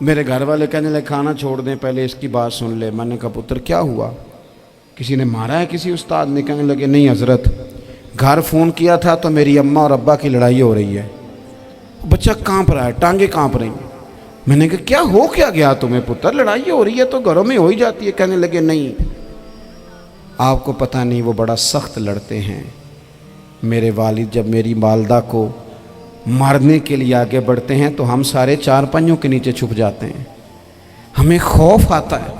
میرے گھر والے کہنے لگے کھانا چھوڑ دیں پہلے اس کی بات سن لے. میں نے کہا پتر کیا ہوا, کسی نے مارا ہے کسی استاد نے؟ کہنے لگے نہیں حضرت, گھر فون کیا تھا تو میری اماں اور ابا کی لڑائی ہو رہی ہے. بچہ کانپ رہا ہے, ٹانگیں کانپ رہی ہیں. میں نے کہا کیا ہو کیا گیا تمہیں پتر, لڑائی ہو رہی ہے تو گھروں میں ہو ہی جاتی ہے. کہنے لگے نہیں آپ کو پتہ نہیں وہ بڑا سخت لڑتے ہیں. میرے والد جب میری والدہ کو مارنے کے لیے آگے بڑھتے ہیں تو ہم سارے چارپائیوں کے نیچے چھپ جاتے ہیں, ہمیں خوف آتا ہے,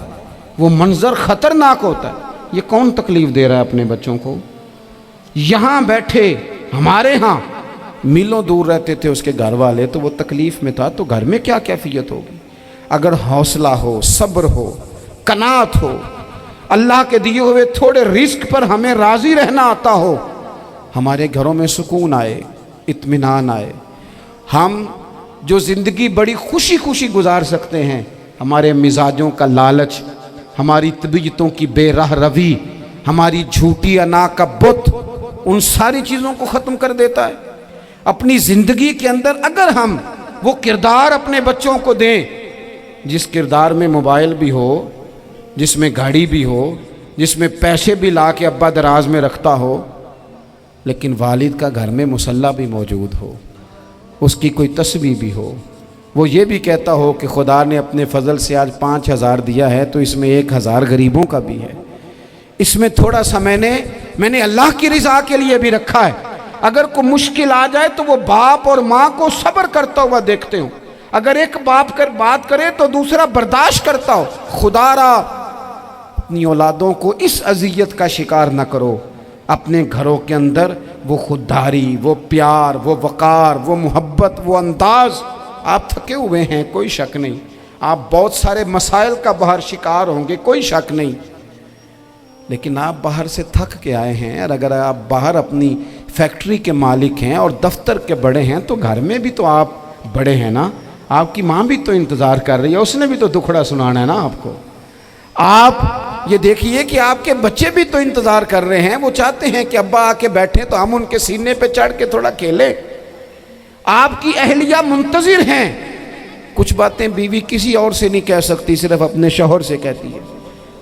وہ منظر خطرناک ہوتا ہے. یہ کون تکلیف دے رہا ہے اپنے بچوں کو؟ یہاں بیٹھے ہمارے ہاں میلوں دور رہتے تھے اس کے گھر والے, تو وہ تکلیف میں تھا, تو گھر میں کیا کیفیت ہوگی؟ اگر حوصلہ ہو, صبر ہو, قناعت ہو, اللہ کے دیے ہوئے تھوڑے رزق پر ہمیں راضی رہنا آتا ہو, ہمارے گھروں میں سکون آئے, اطمینان آئے, ہم جو زندگی بڑی خوشی خوشی گزار سکتے ہیں. ہمارے مزاجوں کا لالچ, ہماری طبیعتوں کی بے راہ روی, ہماری جھوٹی انا کا بت, ان ساری چیزوں کو ختم کر دیتا ہے. اپنی زندگی کے اندر اگر ہم وہ کردار اپنے بچوں کو دیں جس کردار میں موبائل بھی ہو, جس میں گاڑی بھی ہو, جس میں پیسے بھی لا کے ابا دراز میں رکھتا ہو, لیکن والد کا گھر میں مصلی بھی موجود ہو, اس کی کوئی تسبیح بھی ہو, وہ یہ بھی کہتا ہو کہ خدا نے اپنے فضل سے آج 5,000 دیا ہے تو اس میں 1,000 غریبوں کا بھی ہے, اس میں تھوڑا سا میں نے اللہ کی رضا کے لیے بھی رکھا ہے. اگر کوئی مشکل آ جائے تو وہ باپ اور ماں کو صبر کرتا ہوا دیکھتے ہوں. اگر ایک باپ کر بات کرے تو دوسرا برداشت کرتا ہو. خدا را اپنی اولادوں کو اس اذیت کا شکار نہ کرو. اپنے گھروں کے اندر وہ خودداری, وہ پیار, وہ وقار, وہ محبت, وہ انداز. آپ تھکے ہوئے ہیں کوئی شک نہیں, آپ بہت سارے مسائل کا باہر شکار ہوں گے کوئی شک نہیں, لیکن آپ باہر سے تھک کے آئے ہیں. اور اگر آپ باہر اپنی فیکٹری کے مالک ہیں اور دفتر کے بڑے ہیں تو گھر میں بھی تو آپ بڑے ہیں نا. آپ کی ماں بھی تو انتظار کر رہی ہے, اس نے بھی تو دکھڑا سنانا ہے نا آپ کو. آپ یہ دیکھیے کہ آپ کے بچے بھی تو انتظار کر رہے ہیں, وہ چاہتے ہیں کہ ابا آ کے بیٹھیں تو ہم ان کے سینے پہ چڑھ کے تھوڑا کھیلیں. آپ کی اہلیہ منتظر ہیں. کچھ باتیں بیوی کسی اور سے نہیں کہہ سکتی, صرف اپنے شوہر سے کہتی ہے,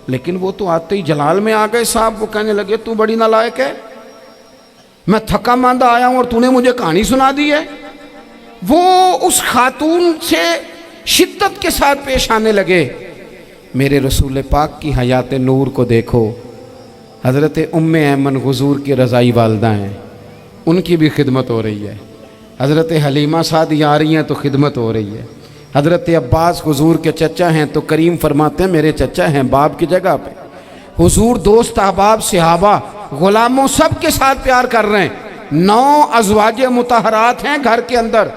لیکن وہ تو آتے ہی جلال میں آ گئے صاحب. وہ کہنے لگے تو بڑی نالائق ہے, میں تھکا ماندہ آیا ہوں اور تو نے مجھے کہانی سنا دی ہے. وہ اس خاتون سے شدت کے ساتھ پیش آنے لگے. میرے رسول پاک کی حیات نور کو دیکھو, حضرت ام ایمن حضور کی رضائی والدہ ہیں, ان کی بھی خدمت ہو رہی ہے. حضرت حلیمہ سعدی آ رہی ہیں تو خدمت ہو رہی ہے. حضرت عباس حضور کے چچا ہیں تو کریم فرماتے ہیں میرے چچا ہیں باپ کی جگہ پہ. حضور دوست احباب صحابہ غلاموں سب کے ساتھ پیار کر رہے ہیں. 9 ازواج مطہرات ہیں گھر کے اندر,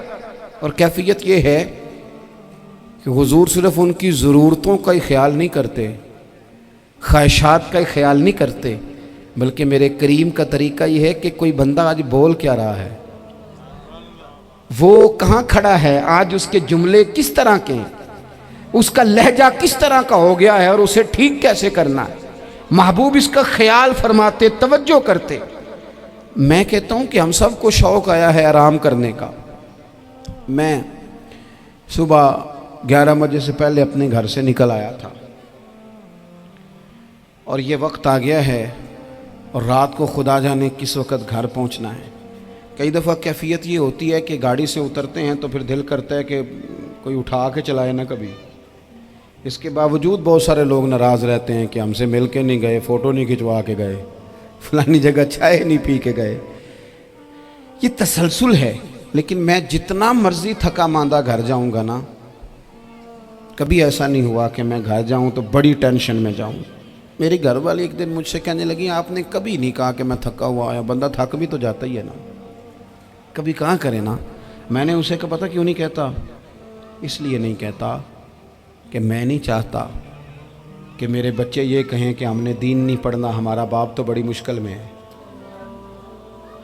اور کیفیت یہ ہے کہ حضور صرف ان کی ضرورتوں کا ہی خیال نہیں کرتے, خواہشات کا ہی خیال نہیں کرتے, بلکہ میرے کریم کا طریقہ یہ ہے کہ کوئی بندہ آج بول کیا رہا ہے, وہ کہاں کھڑا ہے آج, اس کے جملے کس طرح کے ہیں, اس کا لہجہ کس طرح کا ہو گیا ہے اور اسے ٹھیک کیسے کرنا ہے. محبوب اس کا خیال فرماتے, توجہ کرتے. میں کہتا ہوں کہ ہم سب کو شوق آیا ہے آرام کرنے کا. میں صبح 11 بجے سے پہلے اپنے گھر سے نکل آیا تھا, اور یہ وقت آ گیا ہے اور رات کو خدا جانے کس وقت گھر پہنچنا ہے. کئی دفعہ کیفیت یہ ہوتی ہے کہ گاڑی سے اترتے ہیں تو پھر دل کرتا ہے کہ کوئی اٹھا کے چلائے نہ کبھی. اس کے باوجود بہت سارے لوگ ناراض رہتے ہیں کہ ہم سے مل کے نہیں گئے, فوٹو نہیں کھنچوا کے گئے, فلانی جگہ چائے نہیں پی کے گئے. یہ تسلسل ہے. لیکن میں جتنا مرضی تھکا ماندہ گھر جاؤں گا نا, کبھی ایسا نہیں ہوا کہ میں گھر جاؤں تو بڑی ٹینشن میں جاؤں. میری گھر والی ایک دن مجھ سے کہنے لگی آپ نے کبھی نہیں کہا کہ میں تھکا ہوا آیا. بندہ تھک بھی تو جاتا ہی ہے نا, کبھی کہاں کرے نا. میں نے اسے کہا پتہ کیوں نہیں کہتا, اس لیے نہیں کہتا کہ میں نہیں چاہتا کہ میرے بچے یہ کہیں کہ ہم نے دین نہیں پڑھنا, ہمارا باپ تو بڑی مشکل میں ہے.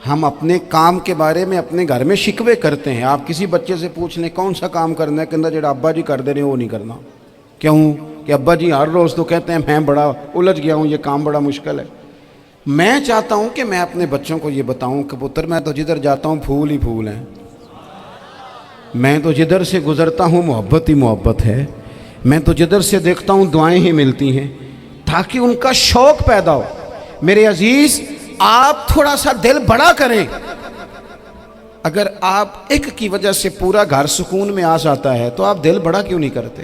ہم اپنے کام کے بارے میں اپنے گھر میں شکوے کرتے ہیں. آپ کسی بچے سے پوچھ لیں کون سا کام کرنا ہے, کہ جڑا ابا جی کر دے رہے ہیں وہ نہیں کرنا. کیوں کہ ابا جی ہر روز تو کہتے ہیں میں بڑا الجھ گیا ہوں, یہ کام بڑا مشکل ہے. میں چاہتا ہوں کہ میں اپنے بچوں کو یہ بتاؤں کہ پتر میں تو جدھر جاتا ہوں پھول ہی پھول ہیں. میں تو جدھر سے گزرتا ہوں محبت ہی محبت ہے، میں تو جدھر سے دیکھتا ہوں دعائیں ہی ملتی ہیں، تاکہ ان کا شوق پیدا ہو۔ میرے عزیز، آپ تھوڑا سا دل بڑا کریں۔ اگر آپ ایک کی وجہ سے پورا گھر سکون میں آ جاتا ہے تو آپ دل بڑا کیوں نہیں کرتے؟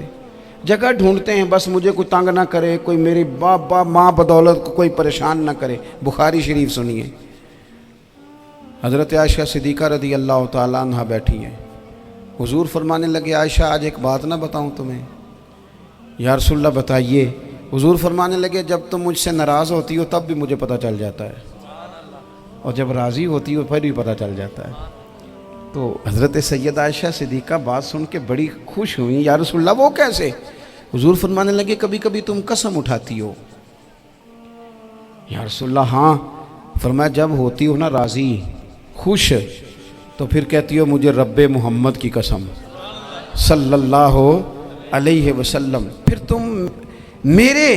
جگہ ڈھونڈتے ہیں بس مجھے کوئی تنگ نہ کرے، کوئی میری باپ ماں بدولت کو کوئی پریشان نہ کرے۔ بخاری شریف سنیے، حضرت عائشہ صدیقہ رضی اللہ تعالیٰ عنہ بیٹھی ہیں، حضور فرمانے لگے عائشہ آج ایک بات نہ بتاؤں تمہیں؟ یا رسول اللہ بتائیے۔ حضور فرمانے لگے جب تم مجھ سے ناراض ہوتی ہو تب بھی مجھے پتہ چل جاتا ہے، اور جب راضی ہوتی ہو پھر بھی پتہ چل جاتا ہے۔ تو حضرت سید عائشہ صدیقہ بات سن کے بڑی خوش ہوئی، یا رسول اللہ وہ کیسے؟ حضور فرمانے لگے کبھی کبھی تم قسم اٹھاتی ہو۔ یا رسول اللہ ہاں۔ فرمایا جب ہوتی ہو نا راضی، خوش، تو پھر کہتی ہو مجھے رب محمد کی قسم صلی اللہ علیہ وسلم، پھر تم میرے